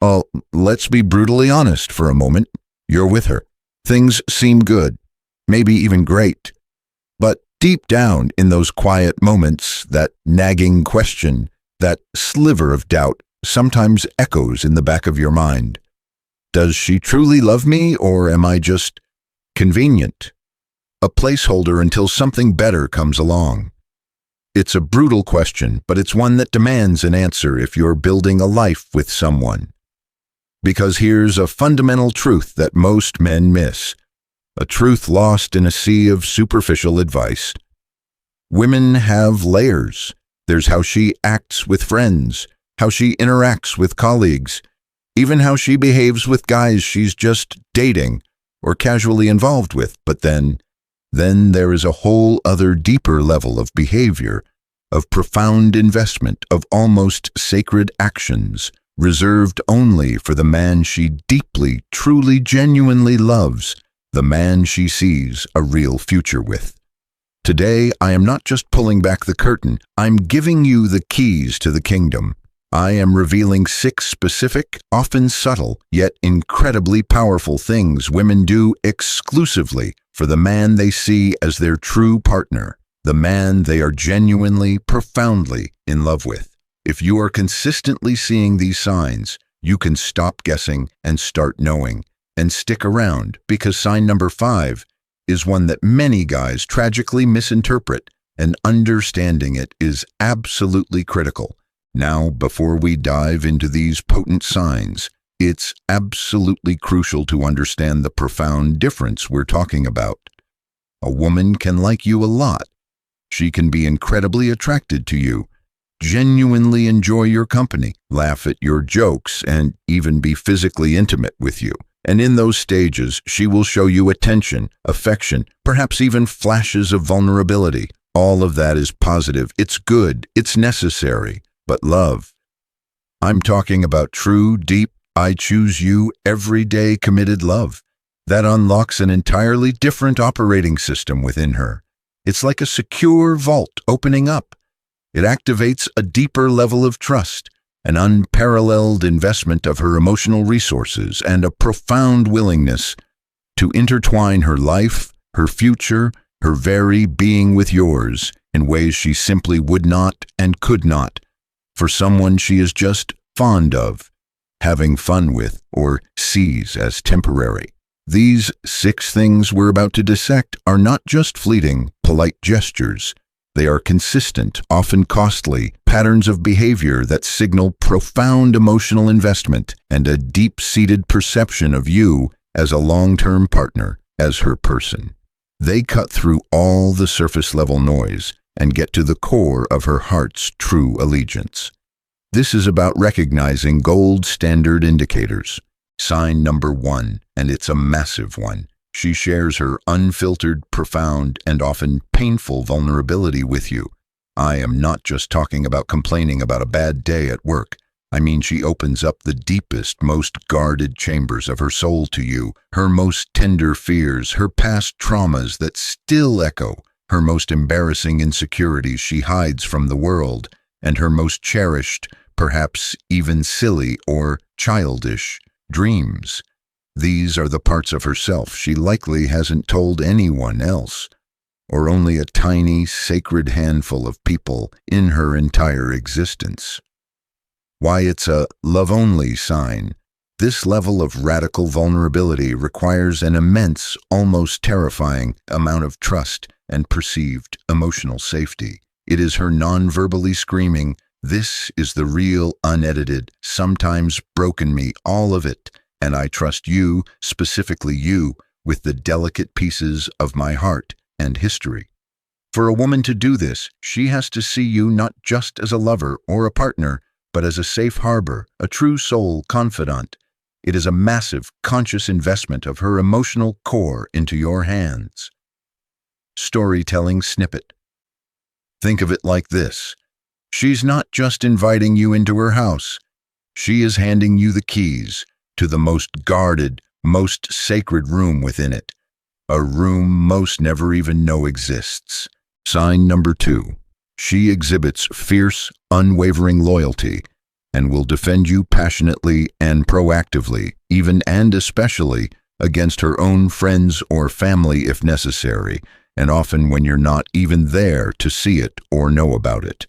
Oh, let's be brutally honest for a moment. You're with her. Things seem good, maybe even great. But deep down in those quiet moments, that nagging question, that sliver of doubt sometimes echoes in the back of your mind. Does she truly love me, or am I just convenient? A placeholder until something better comes along. It's a brutal question, but it's one that demands an answer if you're building a life with someone. Because here's a fundamental truth that most men miss, a truth lost in a sea of superficial advice. Women have layers. There's how she acts with friends, how she interacts with colleagues, even how she behaves with guys she's just dating or casually involved with. But then there is a whole other deeper level of behavior, of profound investment, of almost sacred actions, reserved only for the man she deeply, truly, genuinely loves, the man she sees a real future with. Today, I am not just pulling back the curtain, I'm giving you the keys to the kingdom. I am revealing 6 specific, often subtle, yet incredibly powerful things women do exclusively for the man they see as their true partner, the man they are genuinely, profoundly in love with. If you are consistently seeing these signs, you can stop guessing and start knowing. And stick around, because sign number 5 is one that many guys tragically misinterpret, and understanding it is absolutely critical. Now, before we dive into these potent signs, it's absolutely crucial to understand the profound difference we're talking about. A woman can like you a lot. She can be incredibly attracted to you, genuinely enjoy your company, laugh at your jokes, and even be physically intimate with you. And in those stages, she will show you attention, affection, perhaps even flashes of vulnerability. All of that is positive. It's good. It's necessary. But love, I'm talking about true, deep, I choose you, everyday committed love. That unlocks an entirely different operating system within her. It's like a secure vault opening up. It activates a deeper level of trust, an unparalleled investment of her emotional resources, and a profound willingness to intertwine her life, her future, her very being with yours in ways she simply would not and could not for someone she is just fond of, having fun with, or sees as temporary. These 6 things we're about to dissect are not just fleeting, polite gestures. They are consistent, often costly, patterns of behavior that signal profound emotional investment and a deep-seated perception of you as a long-term partner, as her person. They cut through all the surface-level noise and get to the core of her heart's true allegiance. This is about recognizing gold standard indicators. Sign number 1, and it's a massive one. She shares her unfiltered, profound, and often painful vulnerability with you. I am not just talking about complaining about a bad day at work. I mean, she opens up the deepest, most guarded chambers of her soul to you, her most tender fears, her past traumas that still echo, her most embarrassing insecurities she hides from the world, and her most cherished, perhaps even silly or childish, dreams. These are the parts of herself she likely hasn't told anyone else, or only a tiny, sacred handful of people in her entire existence. Why it's a love-only sign. This level of radical vulnerability requires an immense, almost terrifying amount of trust and perceived emotional safety. It is her non-verbally screaming, "This is the real, unedited, sometimes broken me, all of it, and I trust you, specifically you, with the delicate pieces of my heart and history." For a woman to do this, she has to see you not just as a lover or a partner, but as a safe harbor, a true soul confidant. It is a massive, conscious investment of her emotional core into your hands. Storytelling snippet. Think of it like this. She's not just inviting you into her house. She is handing you the keys to the most guarded, most sacred room within it. A room most never even know exists. Sign number 2. She exhibits fierce, unwavering loyalty. and will defend you passionately and proactively, even and especially against her own friends or family if necessary, and often when you're not even there to see it or know about it.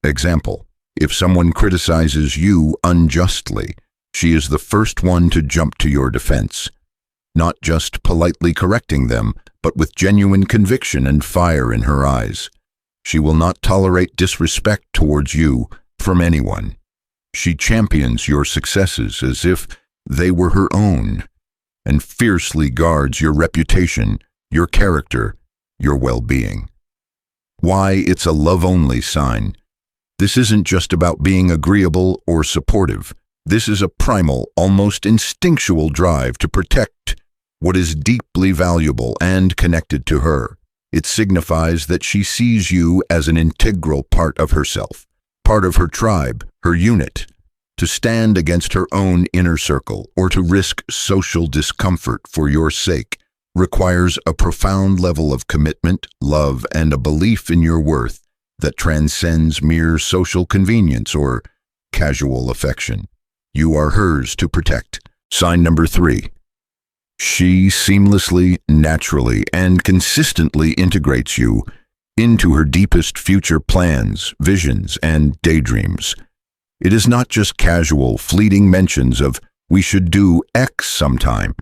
Example: if someone criticizes you unjustly, she is the first one to jump to your defense, not just politely correcting them, but with genuine conviction and fire in her eyes. She will not tolerate disrespect towards you from anyone. She champions your successes as if they were her own, and fiercely guards your reputation, your character, your well-being. Why it's a love-only sign. This isn't just about being agreeable or supportive. This is a primal, almost instinctual drive to protect what is deeply valuable and connected to her. It signifies that she sees you as an integral part of herself, part of her tribe, her unit. To stand against her own inner circle or to risk social discomfort for your sake requires a profound level of commitment, love, and a belief in your worth that transcends mere social convenience or casual affection. You are hers to protect. Sign number 3. She seamlessly, naturally, and consistently integrates you into her deepest future plans, visions, and daydreams. It is not just casual, fleeting mentions of, "we should do X sometime."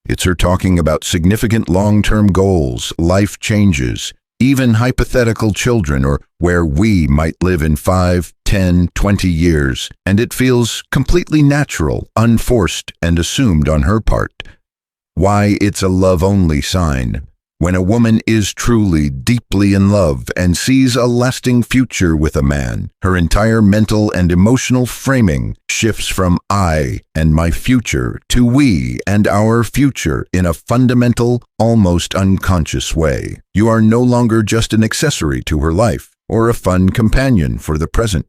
It's her talking about significant long-term goals, life changes, even hypothetical children, or where we might live in 5, 10, 20 years, and it feels completely natural, unforced, and assumed on her part. Why it's a love-only sign. When a woman is truly, deeply in love and sees a lasting future with a man, her entire mental and emotional framing shifts from I and my future to we and our future in a fundamental, almost unconscious way. You are no longer just an accessory to her life or a fun companion for the present.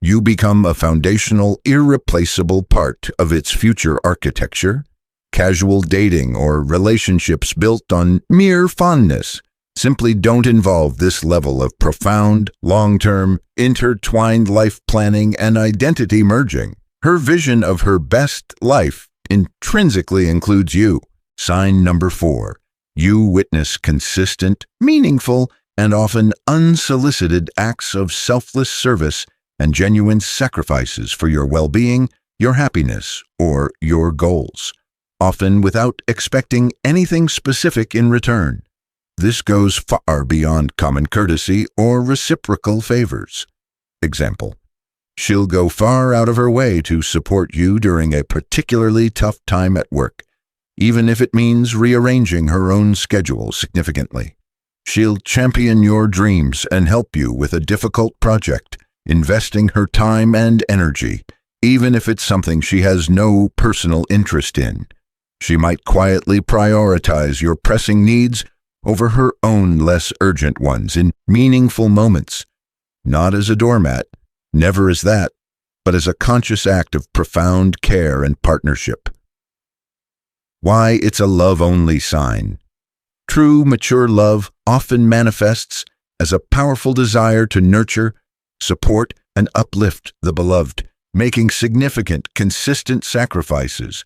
You become a foundational, irreplaceable part of its future architecture. Casual dating or relationships built on mere fondness simply don't involve this level of profound, long-term, intertwined life planning and identity merging. Her vision of her best life intrinsically includes you. Sign number 4. You witness consistent, meaningful, and often unsolicited acts of selfless service and genuine sacrifices for your well-being, your happiness, or your goals, often without expecting anything specific in return. This goes far beyond common courtesy or reciprocal favors. Example: she'll go far out of her way to support you during a particularly tough time at work, even if it means rearranging her own schedule significantly. She'll champion your dreams and help you with a difficult project, investing her time and energy, even if it's something she has no personal interest in. She might quietly prioritize your pressing needs over her own less urgent ones in meaningful moments, not as a doormat, never as that, but as a conscious act of profound care and partnership. Why it's a love-only sign. True, mature love often manifests as a powerful desire to nurture, support, and uplift the beloved, making significant, consistent sacrifices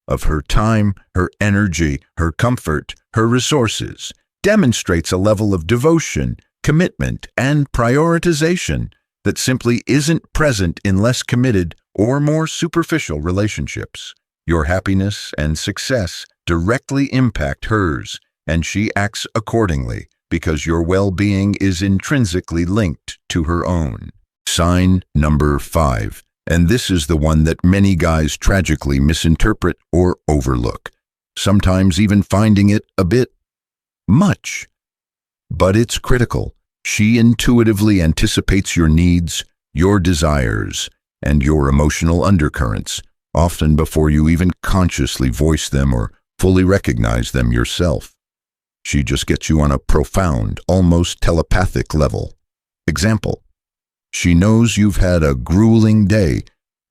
of her time, her energy, her comfort, her resources, demonstrates a level of devotion, commitment, and prioritization that simply isn't present in less committed or more superficial relationships. Your happiness and success directly impact hers, and she acts accordingly because your well-being is intrinsically linked to her own. Sign number 5. And this is the one that many guys tragically misinterpret or overlook, sometimes even finding it a bit much. But it's critical. She intuitively anticipates your needs, your desires, and your emotional undercurrents, often before you even consciously voice them or fully recognize them yourself. She just gets you on a profound, almost telepathic level. Example: she knows you've had a grueling day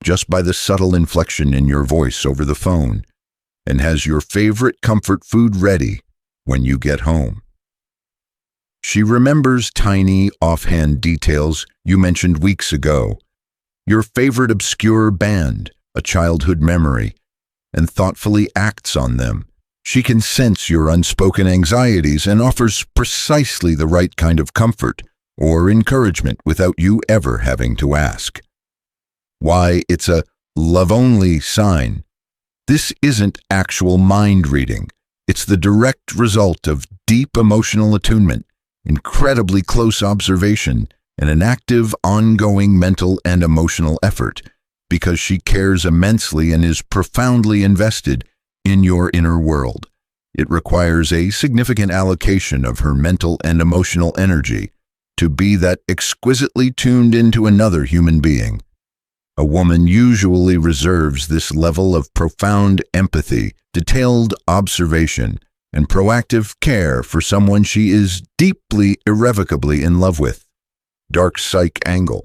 just by the subtle inflection in your voice over the phone, and has your favorite comfort food ready when you get home. She remembers tiny, offhand details you mentioned weeks ago, your favorite obscure band, a childhood memory, and thoughtfully acts on them. She can sense your unspoken anxieties and offers precisely the right kind of comfort or encouragement without you ever having to ask. Why it's a love-only sign. This isn't actual mind reading. It's the direct result of deep emotional attunement, incredibly close observation, and an active, ongoing mental and emotional effort, because she cares immensely and is profoundly invested in your inner world. It requires a significant allocation of her mental and emotional energy to be that exquisitely tuned into another human being. A woman usually reserves this level of profound empathy, detailed observation, and proactive care for someone she is deeply, irrevocably in love with. Dark psych angle.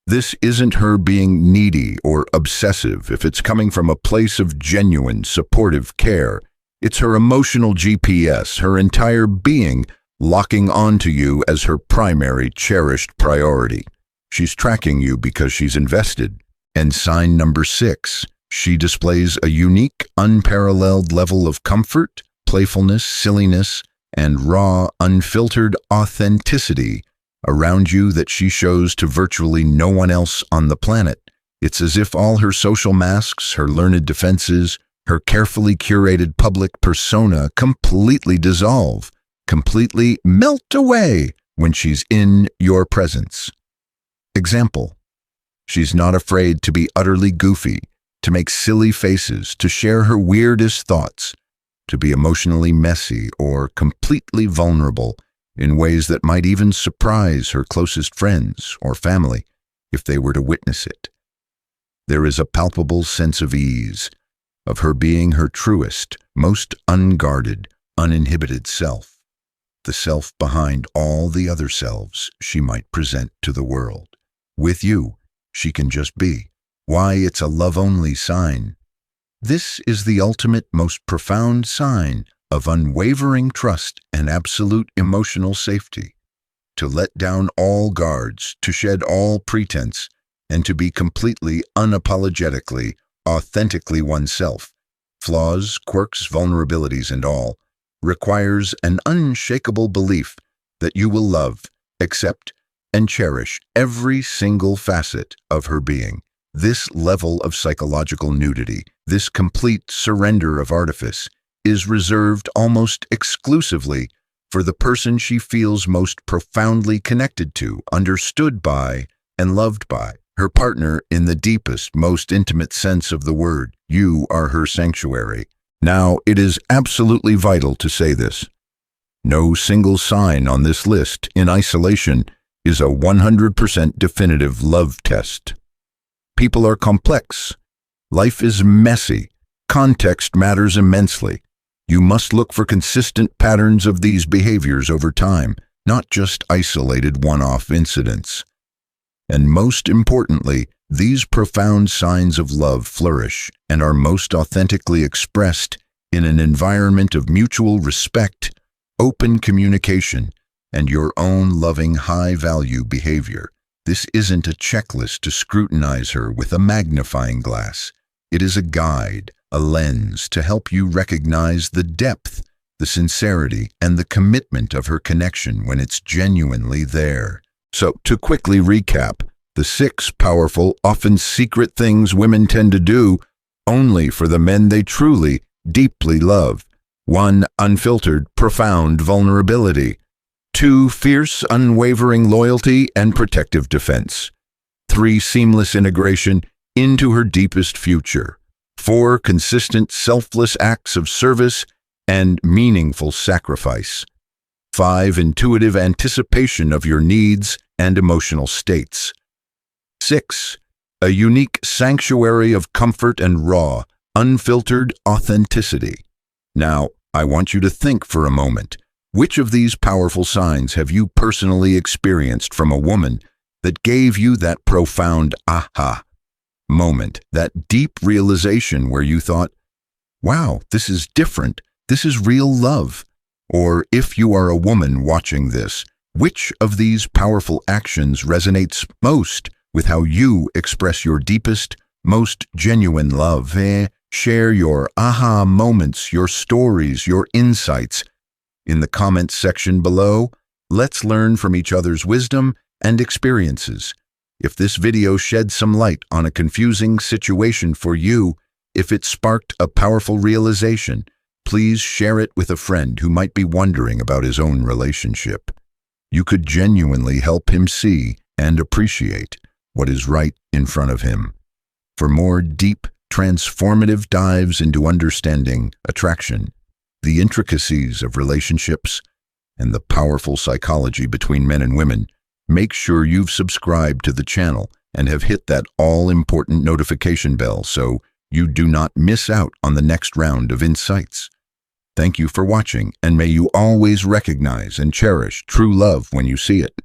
This isn't her being needy or obsessive if it's coming from a place of genuine, supportive care. It's her emotional GPS, her entire being locking onto you as her primary, cherished priority. She's tracking you because she's invested. And sign number 6, she displays a unique, unparalleled level of comfort, playfulness, silliness, and raw, unfiltered authenticity around you that she shows to virtually no one else on the planet. It's as if all her social masks, her learned defenses, her carefully curated public persona completely dissolve, completely melt away when she's in your presence. Example: she's not afraid to be utterly goofy, to make silly faces, to share her weirdest thoughts, to be emotionally messy or completely vulnerable in ways that might even surprise her closest friends or family if they were to witness it. There is a palpable sense of ease, of her being her truest, most unguarded, uninhibited self, the self behind all the other selves she might present to the world. With you, she can just be. Why it's a love-only sign. This is the ultimate, most profound sign of unwavering trust and absolute emotional safety. To let down all guards, to shed all pretense, and to be completely, unapologetically, authentically oneself, flaws, quirks, vulnerabilities, and all, requires an unshakable belief that you will love, accept, and cherish every single facet of her being. This level of psychological nudity, this complete surrender of artifice, is reserved almost exclusively for the person she feels most profoundly connected to, understood by, and loved by. Her partner in the deepest, most intimate sense of the word. You are her sanctuary. Now, it is absolutely vital to say this. No single sign on this list, in isolation, is a 100% definitive love test. People are complex. Life is messy. Context matters immensely. You must look for consistent patterns of these behaviors over time, not just isolated one-off incidents. And most importantly, these profound signs of love flourish and are most authentically expressed in an environment of mutual respect, open communication, and your own loving, high-value behavior. This isn't a checklist to scrutinize her with a magnifying glass. It is a guide, a lens to help you recognize the depth, the sincerity, and the commitment of her connection when it's genuinely there. So, to quickly recap, the 6 powerful, often secret things women tend to do only for the men they truly, deeply love. 1. Unfiltered, profound vulnerability. 2. Fierce, unwavering loyalty and protective defense. 3. Seamless integration into her deepest future. 4. Consistent, selfless acts of service and meaningful sacrifice. 5. Intuitive anticipation of your needs and emotional states. 6. A unique sanctuary of comfort and raw, unfiltered authenticity. Now, I want you to think for a moment. Which of these powerful signs have you personally experienced from a woman that gave you that profound aha moment, that deep realization where you thought, wow, this is different, this is real love? Or if you are a woman watching this, which of these powerful actions resonates most with how you express your deepest, most genuine love. Share your aha moments, your stories, your insights in the comments section below. Let's learn from each other's wisdom and experiences. If this video shed some light on a confusing situation for you, if it sparked a powerful realization, please share it with a friend who might be wondering about his own relationship. You could genuinely help him see and appreciate what is right in front of him. For more deep, transformative dives into understanding attraction, the intricacies of relationships, and the powerful psychology between men and women, make sure you've subscribed to the channel and have hit that all-important notification bell so you do not miss out on the next round of insights. Thank you for watching, and may you always recognize and cherish true love when you see it.